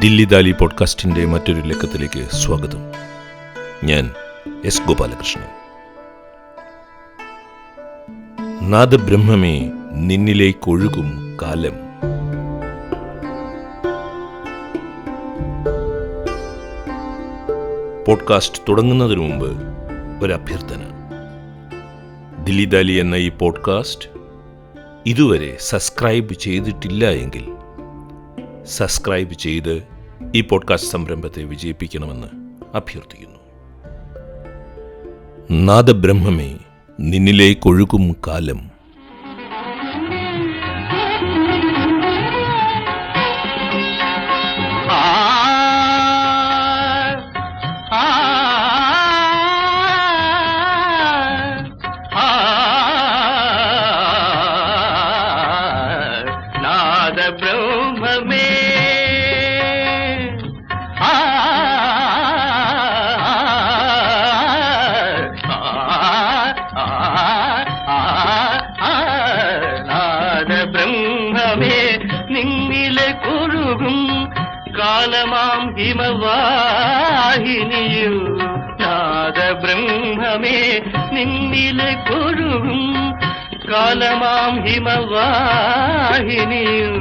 ദില്ലി ദാലി പോഡ്കാസ്റ്റിൻ്റെ മറ്റൊരു ലക്കത്തിലേക്ക് സ്വാഗതം. ഞാൻ എസ് ഗോപാലകൃഷ്ണൻ. നാദബ്രഹ്മമേ നിന്നിലേക്കൊഴുകും കാലം. പോഡ്കാസ്റ്റ് തുടങ്ങുന്നതിന് മുമ്പ് ഒരഭ്യർത്ഥന. ദില്ലി ദാലി എന്ന ഈ പോഡ്കാസ്റ്റ് ഇതുവരെ സബ്സ്ക്രൈബ് ചെയ്തിട്ടില്ല എങ്കിൽ സബ്സ്ക്രൈബ് ചെയ്ത് ഈ പോഡ്കാസ്റ്റ് സംരംഭത്തെ വിജയിപ്പിക്കണമെന്ന് അഭ്യർത്ഥിക്കുന്നു. നാദബ്രഹ്മമേ നിന്നിലേക്കൊഴുകും കാലം. കാലമാം ഹിമവാഹിനിയു നാദബ്രഹ്മമേ നിന്നിലെ കൊഴുകും കാലമാം ഹിമവാഹിനിയു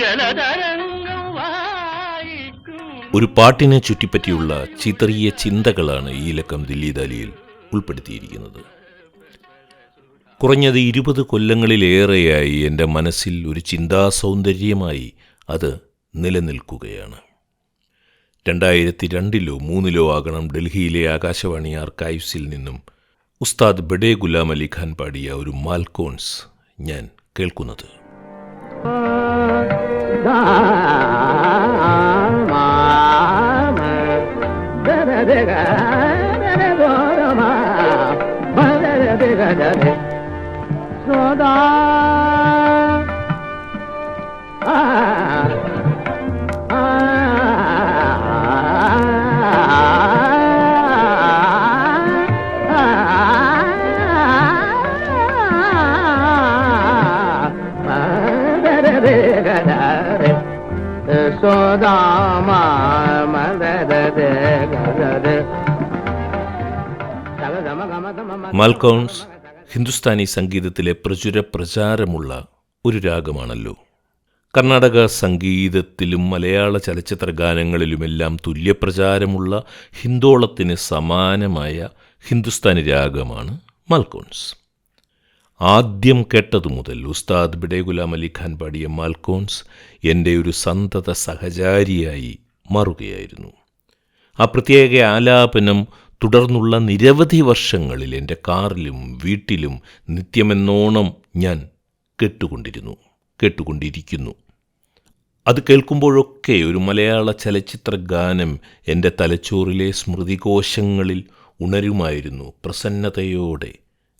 ജലതരംഗം വായിക്കും. ഒരു പാട്ടിനെ ചുറ്റിപ്പറ്റിയുള്ള ചിതറിയ ചിന്തകളാണ് ഈ ലക്കം ദില്ലി ദാലിയിൽ ഉൾപ്പെടുത്തിയിരിക്കുന്നത്. കുറഞ്ഞത് 20 കൊല്ലങ്ങളിലേറെയായി എൻ്റെ മനസ്സിൽ ഒരു ചിന്താസൗന്ദര്യമായി അത് നിലനിൽക്കുകയാണ്. 2002 3 ആകണം ഡൽഹിയിലെ ആകാശവാണി ആർക്കൈവ്സിൽ നിന്നും ഉസ്താദ് ബഡേ ഗുലാം അലി ഖാൻ പാടിയ ഒരു മാൽക്കോൺസ് ഞാൻ കേൾക്കുന്നത്. മാൽക്കോൺസ് ഹിന്ദുസ്ഥാനി സംഗീതത്തിലെ പ്രചാരമുള്ള ഒരു രാഗമാണല്ലോ. കർണാടക സംഗീതത്തിലും മലയാള ചലച്ചിത്ര ഗാനങ്ങളിലുമെല്ലാം തുല്യപ്രചാരമുള്ള ഹിന്ദോളത്തിന് സമാനമായ ഹിന്ദുസ്ഥാനി രാഗമാണ് മാൽക്കോൺസ്. ആദ്യം കേട്ടതു മുതൽ ഉസ്താദ് ബഡേ ഗുലാം അലി ഖാൻ പാടിയ മാൽക്കോൺസ് എൻ്റെ ഒരു സന്തത സഹചാരിയായി മാറുകയായിരുന്നു. ആ പ്രത്യേക ആലാപനം തുടർന്നുള്ള നിരവധി വർഷങ്ങളിൽ എൻ്റെ കാറിലും വീട്ടിലും നിത്യമെന്നോണം ഞാൻ കേട്ടുകൊണ്ടിരിക്കുന്നു. അത് കേൾക്കുമ്പോഴൊക്കെ ഒരു മലയാള ചലച്ചിത്ര ഗാനം എൻ്റെ തലച്ചോറിലെ സ്മൃതികോശങ്ങളിൽ ഉണരുമായിരുന്നു, പ്രസന്നതയോടെ,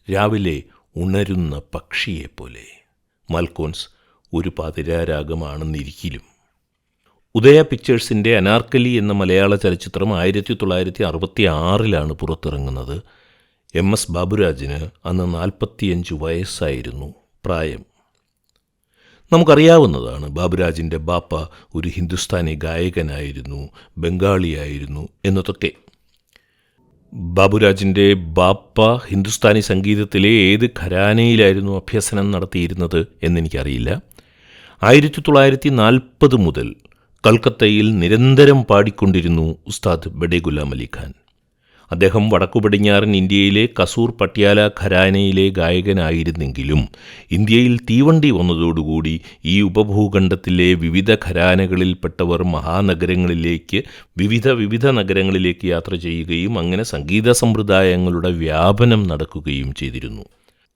രാവിലെ ഉണരുന്ന പക്ഷിയെപ്പോലെ. മാൽക്കോൺസ് ഒരു പാതിരാരാഗമാണെന്നിരിക്കലും. ഉദയ പിക്ചേഴ്സിൻ്റെ അനാർക്കലി എന്ന മലയാള ചലച്ചിത്രം 1966 പുറത്തിറങ്ങുന്നത്. MS ബാബുരാജിന് അന്ന് 45 വയസ്സായിരുന്നു പ്രായം. നമുക്കറിയാവുന്നതാണ്, ബാബുരാജിൻ്റെ ബാപ്പ ഒരു ഹിന്ദുസ്ഥാനി ഗായകനായിരുന്നു, ബംഗാളിയായിരുന്നു എന്നതൊക്കെ. ബാബുരാജിൻ്റെ ബാപ്പ ഹിന്ദുസ്ഥാനി സംഗീതത്തിലെ ഏത് ഘരാനയിലായിരുന്നു അഭ്യസനം നടത്തിയിരുന്നത് എന്നെനിക്കറിയില്ല. 1940 മുതൽ കൽക്കത്തയിൽ നിരന്തരം പാടിക്കൊണ്ടിരുന്നു ഉസ്താദ് ബഡേ ഗുലാം അലി ഖാൻ. അദ്ദേഹം വടക്കുപടിഞ്ഞാറൻ ഇന്ത്യയിലെ കസൂർ പട്യാല ഘരാനയിലെ ഗായകനായിരുന്നെങ്കിലും ഇന്ത്യയിൽ തീവണ്ടി വന്നതോടുകൂടി ഈ ഉപഭൂഖണ്ഡത്തിലെ വിവിധ ഘരാനകളിൽപ്പെട്ടവർ മഹാനഗരങ്ങളിലേക്ക് വിവിധ നഗരങ്ങളിലേക്ക് യാത്ര ചെയ്യുകയും അങ്ങനെ സംഗീത സമ്പ്രദായങ്ങളുടെ വ്യാപനം നടക്കുകയും ചെയ്തിരുന്നു.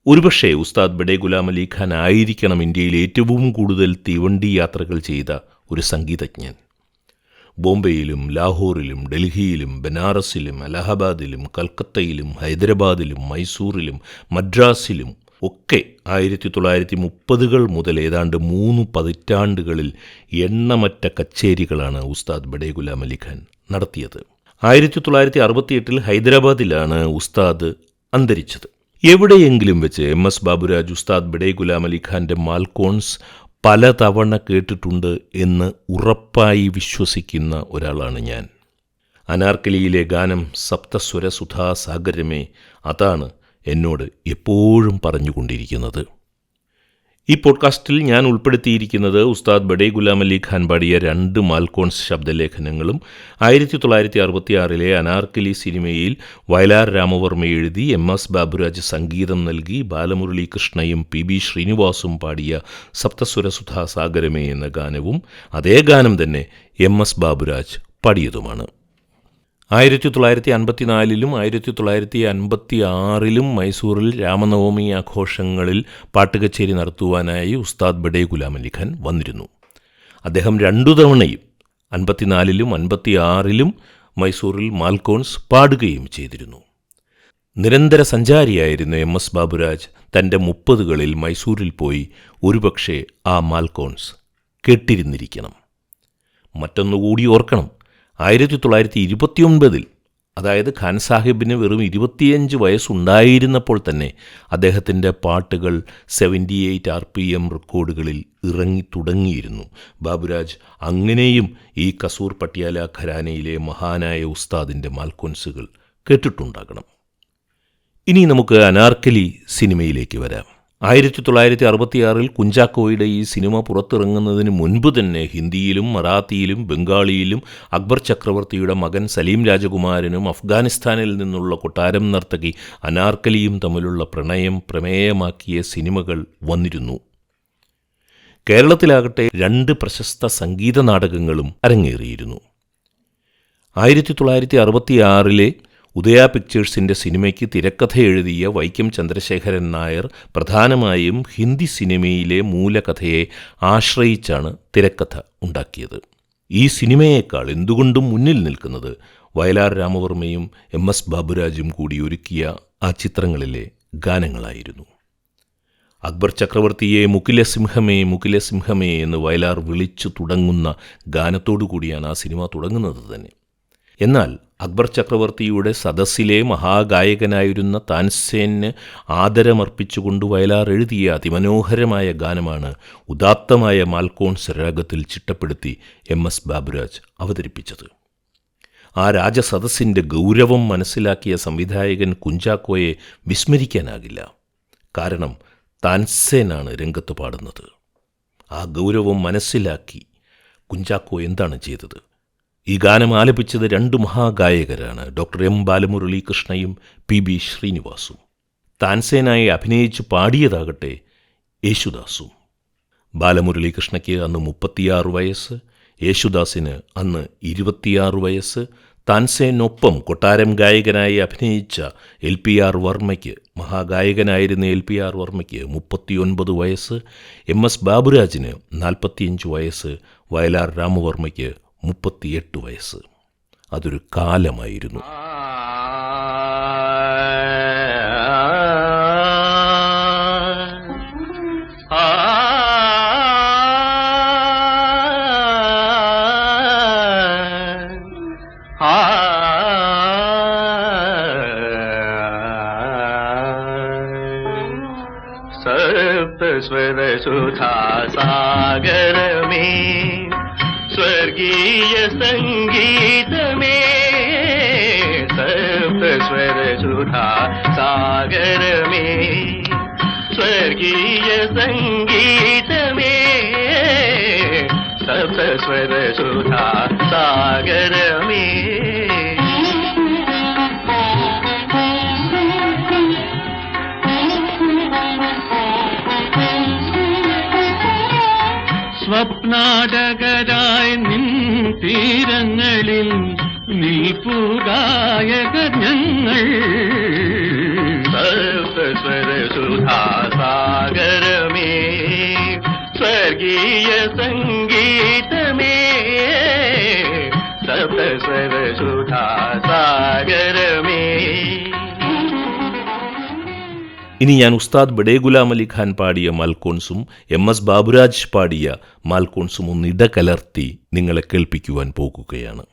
ഒരുപക്ഷെ ഉസ്താദ് ബഡേ ഗുലാം അലി ഖാൻ ആയിരിക്കണം ഇന്ത്യയിൽ ഏറ്റവും കൂടുതൽ തീവണ്ടി യാത്രകൾ ചെയ്ത ഒരു സംഗീതജ്ഞൻ. ബോംബെയിലും ലാഹോറിലും ഡൽഹിയിലും ബനാറസിലും അലഹബാദിലും കൽക്കത്തയിലും ഹൈദരാബാദിലും മൈസൂറിലും മദ്രാസിലും ഒക്കെ 1930 മുതൽ ഏതാണ്ട് 3 പതിറ്റാണ്ടുകളിൽ എണ്ണമറ്റ കച്ചേരികളാണ് ഉസ്താദ് ബഡേ ഗുലാം അലി ഖാൻ നടത്തിയത്. 1968 ഹൈദരാബാദിലാണ് ഉസ്താദ് അന്തരിച്ചത്. എവിടെയെങ്കിലും വെച്ച് MS ബാബുരാജ് ഉസ്താദ് ബഡേ ഗുലാം അലി ഖാൻ്റെ മാൽക്കോൺസ് പലതവണ കേട്ടിട്ടുണ്ട് എന്ന് ഉറപ്പായി വിശ്വസിക്കുന്ന ഒരാളാണ് ഞാൻ. അനാർക്കലിയിലെ ഗാനം സപ്തസ്വരസുധാ സാഗരമേ, അതാണ് എന്നോട് എപ്പോഴും പറഞ്ഞുകൊണ്ടിരിക്കുന്നത്. ഈ പോഡ്കാസ്റ്റിൽ ഞാൻ ഉൾപ്പെടുത്തിയിരിക്കുന്നത് ഉസ്താദ് ബഡേ ഗുലാം അലി ഖാൻ പാടിയ 2 മാൽക്കോൺസ് ശബ്ദലേഖനങ്ങളും 1966 അനാർക്കലി സിനിമയിൽ വയലാർ രാമവർമ്മ എഴുതി MS ബാബുരാജ് സംഗീതം നൽകി ബാലമുരളി കൃഷ്ണയും PB ശ്രീനിവാസും പാടിയ സപ്തസ്വരസുധാ സാഗരമേ എന്ന ഗാനവും അതേ ഗാനം തന്നെ MS ബാബുരാജ് പാടിയതുമാണ്. 1954 1956 മൈസൂറിൽ രാമനവമി ആഘോഷങ്ങളിൽ പാട്ടുകച്ചേരി നടത്തുവാനായി ഉസ്താദ് ബഡേ ഗുലാം അലി ഖാൻ വന്നിരുന്നു. അദ്ദേഹം 2 തവണയും 54 56 മൈസൂറിൽ മാൽക്കോൺസ് പാടുകയും ചെയ്തിരുന്നു. നിരന്തര സഞ്ചാരിയായിരുന്ന MS ബാബുരാജ് തൻ്റെ 30കളിൽ മൈസൂരിൽ പോയി ഒരുപക്ഷെ ആ മാൽക്കോൺസ് കേട്ടിരുന്നിരിക്കണം. മറ്റൊന്നുകൂടി ഓർക്കണം, 1929 അതായത് ഖാൻ സാഹിബിന് വെറും 25 വയസ്സുണ്ടായിരുന്നപ്പോൾ തന്നെ അദ്ദേഹത്തിൻ്റെ പാട്ടുകൾ 78 RPM റെക്കോർഡുകളിൽ ഇറങ്ങിത്തുടങ്ങിയിരുന്നു. ബാബുരാജ് അങ്ങനെയും ഈ കസൂർ പട്യാല ഘരാനയിലെ മഹാനായ ഉസ്താദിൻ്റെ മാൽക്കോൺസുകൾ കേട്ടിട്ടുണ്ടാകണം. ഇനി നമുക്ക് അനാർക്കലി സിനിമയിലേക്ക് വരാം. 1966 കുഞ്ചാക്കോയുടെ ഈ സിനിമ പുറത്തിറങ്ങുന്നതിന് മുൻപ് തന്നെ ഹിന്ദിയിലും മറാത്തിയിലും ബംഗാളിയിലും അക്ബർ ചക്രവർത്തിയുടെ മകൻ സലീം രാജകുമാരനും അഫ്ഗാനിസ്ഥാനിൽ നിന്നുള്ള കൊട്ടാരം നർത്തകി അനാർക്കലിയും തമ്മിലുള്ള പ്രണയം പ്രമേയമാക്കിയ സിനിമകൾ വന്നിരുന്നു. കേരളത്തിലാകട്ടെ 2 പ്രശസ്ത സംഗീത നാടകങ്ങളും അരങ്ങേറിയിരുന്നു. 1966 ഉദയ പിക്ചേഴ്സിൻ്റെ സിനിമയ്ക്ക് തിരക്കഥ എഴുതിയ വൈക്കം ചന്ദ്രശേഖരൻ നായർ പ്രധാനമായും ഹിന്ദി സിനിമയിലെ മൂലകഥയെ ആശ്രയിച്ചാണ് തിരക്കഥ ഉണ്ടാക്കിയത്. ഈ സിനിമയേക്കാൾ എന്തുകൊണ്ടും മുന്നിൽ നിൽക്കുന്നത് വയലാർ രാമവർമ്മയും MS ബാബുരാജും കൂടി ഒരുക്കിയ ആ ചിത്രങ്ങളിലെ ഗാനങ്ങളായിരുന്നു. അക്ബർ ചക്രവർത്തിയെ മുകിലസിംഹമേ മുകിലസിംഹമേ എന്ന് വയലാർ വിളിച്ചു തുടങ്ങുന്ന ഗാനത്തോടു കൂടിയാണ് ആ സിനിമ തുടങ്ങുന്നത് തന്നെ. എന്നാൽ അക്ബർ ചക്രവർത്തിയുടെ സദസ്സിലെ മഹാഗായകനായിരുന്ന താൻസേന് ആദരമർപ്പിച്ചുകൊണ്ട് വയലാർ എഴുതിയ അതിമനോഹരമായ ഗാനമാണ് ഉദാത്തമായ മാൽക്കോൺസ് രാഗത്തിൽ ചിട്ടപ്പെടുത്തി MS ബാബുരാജ് അവതരിപ്പിച്ചത്. ആ രാജസദസ്സിൻ്റെ ഗൗരവം മനസ്സിലാക്കിയ സംവിധായകൻ കുഞ്ചാക്കോയെ വിസ്മരിക്കാനാകില്ല. കാരണം താൻസേനാണ് രംഗത്ത് പാടുന്നത്. ആ ഗൗരവം മനസ്സിലാക്കി കുഞ്ചാക്കോ എന്താണ് ചെയ്തത്? ഈ ഗാനം ആലപിച്ചത് 2 മഹാഗായകരാണ്, ഡോക്ടർ M ബാലമുരളി കൃഷ്ണയും PB ശ്രീനിവാസും. താൻസേനായി അഭിനയിച്ച് പാടിയതാകട്ടെ യേശുദാസും. ബാലമുരളി കൃഷ്ണയ്ക്ക് അന്ന് 36 വയസ്സ്, യേശുദാസിന് അന്ന് 26 വയസ്സ്. താൻസേനൊപ്പം കൊട്ടാരം ഗായകനായി അഭിനയിച്ച LPR വർമ്മയ്ക്ക്, മഹാഗായകനായിരുന്ന LPR വർമ്മയ്ക്ക് 39 വയസ്സ്, MS ബാബുരാജിന് 45 വയസ്സ്, വയലാർ രാമവർമ്മയ്ക്ക് 38 വയസ്സ്. അതൊരു കാലമായിരുന്നു. सप्तस्वर सुधा सागर में स्वर्गीय संगीत में, सप्तस्वर सुधा सागर में स्वर्गीय संगीत में, सप्तस्वर सुधा सागर में. സ്വപ്നാടകരായി നിൻ തീരങ്ങളിൽ നിൽപ്പുഗായകർ ഞങ്ങൾ, സപ്തസ്വര സുധാ സാഗര മേ സ്വർഗീയ സംഗീത മേ, സപ്തസ്വര സുധാ സാഗര മേ. ഇനി ഞാൻ ഉസ്താദ് ബഡേ ഗുലാം അലി ഖാൻ പാടിയ മാൽക്കോൺസും MS ബാബുരാജ് പാടിയ മാൽക്കോൺസും ഒന്നിടകലർത്തി നിങ്ങളെ കേൾപ്പിക്കുവാൻ പോകുകയാണ്.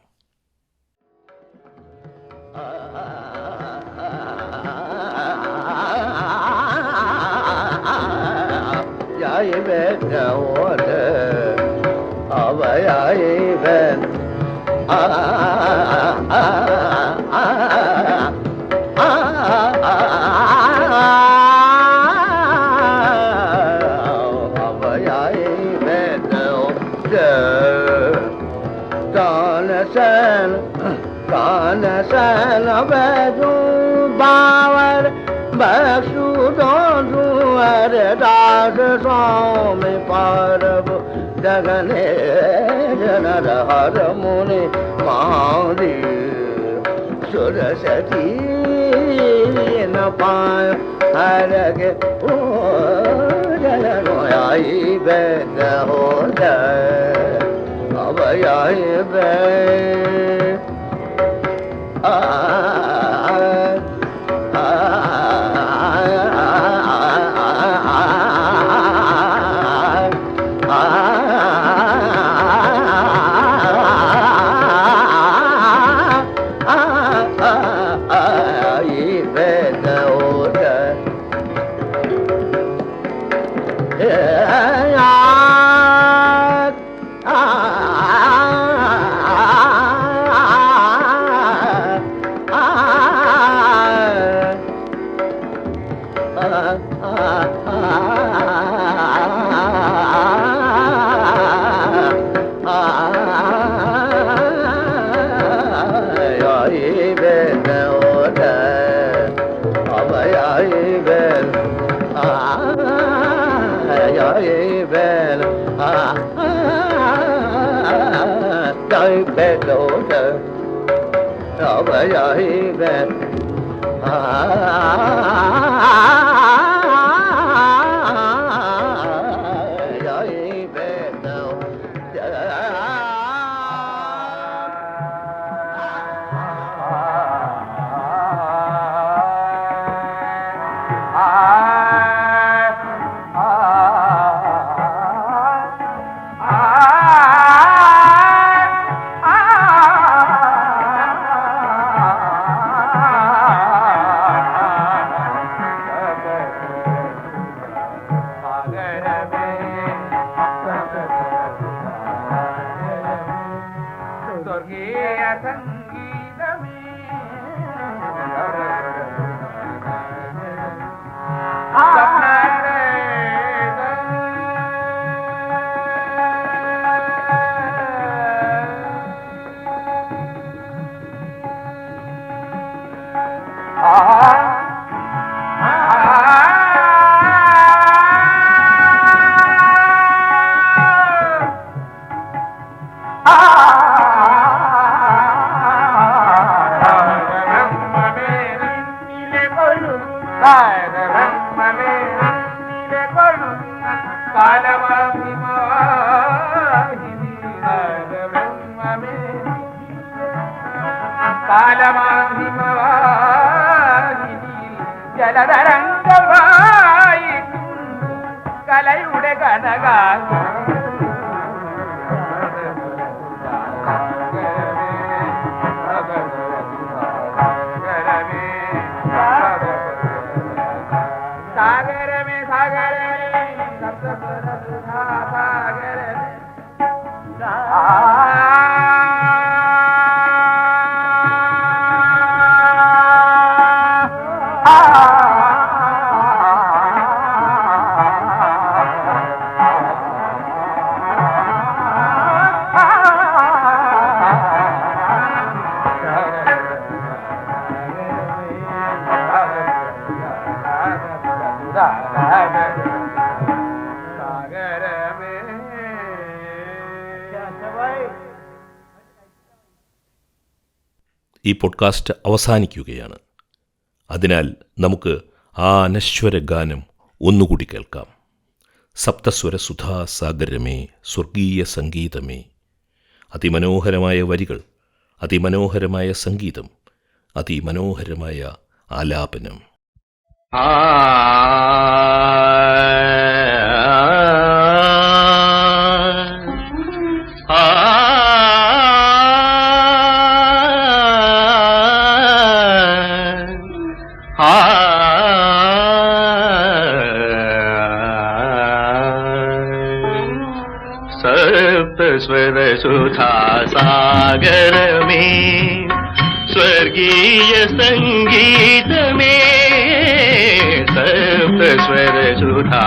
जगने जनर हर मुनि मारी सुरसती न पाय हर के ओ जन आई बैग हो जाए अब आई बे ഈ പോഡ്കാസ്റ്റ് അവസാനിക്കുകയാണ്. അതിനാൽ നമുക്ക് ആ അനശ്വര ഗാനം ഒന്നുകൂടി കേൾക്കാം. സപ്തസ്വര സുധാസാഗരമേ, സ്വർഗീയ സംഗീതമേ. അതിമനോഹരമായ വരികൾ, അതിമനോഹരമായ സംഗീതം, അതിമനോഹരമായ ആലാപനം. सप्तस्वर सुधा सागर में स्वर्गीय संगीत में सप्तस्वर सुधा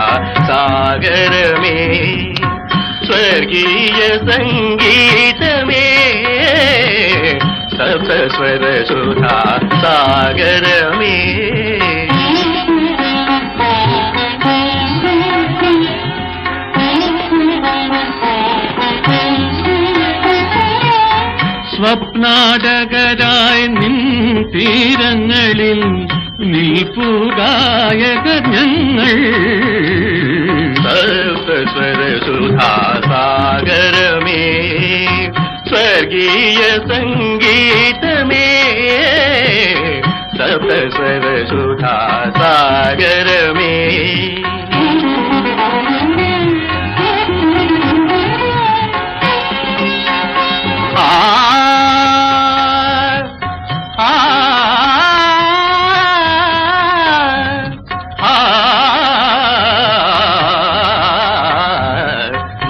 सागर में स्वर्गीय संगीत में सप्तस्वर सुधा सागर में സ്വപ്നാടകരായി നിൻ തീരങ്ങളിൽ നിൽപ്പുഗായകർ ഞങ്ങൾ സപ്തസ്വര സുധാ സാഗരമേ സ്വർഗീയ സംഗീതമേ സപ്തസ്വര സുധാ സാഗരമേ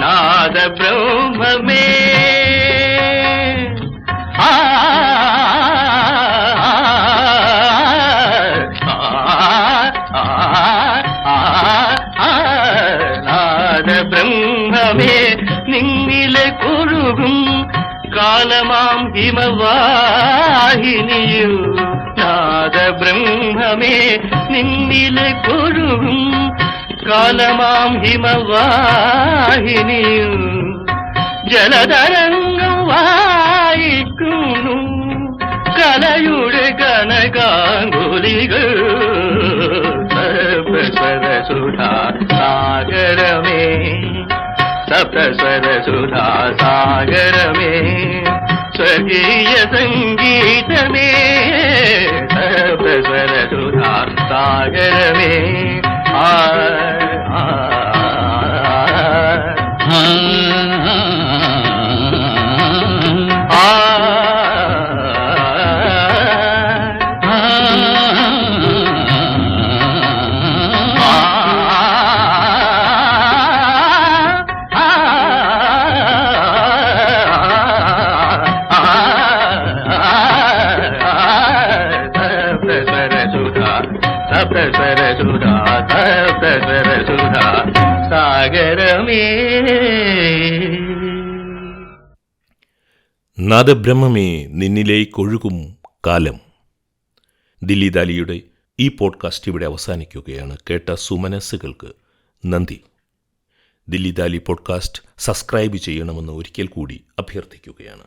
नाद ब्रह्म में नाद ब्रह्म में निन्निले कुरुगुम കാലമാം ഹിമവാഹിനിയു നാദ ബ്രഹ്മമേ നിന്നിലെ കൊഴുകും കാലമാം ഹിമവാഹിനിയു ജലതരംഗം വായിക്കുന്നു കലയുടെ കനകാങ്കുലികൾ സപ്തസ്വര സുധാ സാഗരമേ सप्तस्वर सुधा सागर में स्वर्गीय संगीत में सप्तस्वर सुधा सागर में സപ്തസ്വര സുധാ സപ്തസ്വര സുധാ സാഗരമേ നാദബ്രഹ്മമേ നിന്നിലേക്കൊഴുകും കാലം. ദില്ലി ദാലിയുടെ ഈ പോഡ്കാസ്റ്റ് ഇവിടെ അവസാനിക്കുകയാണ്. കേട്ട സുമനസ്സുകൾക്ക് നന്ദി. ദില്ലി ദാലി പോഡ്കാസ്റ്റ് സബ്സ്ക്രൈബ് ചെയ്യണമെന്ന് ഒരിക്കൽ കൂടി അഭ്യർത്ഥിക്കുകയാണ്.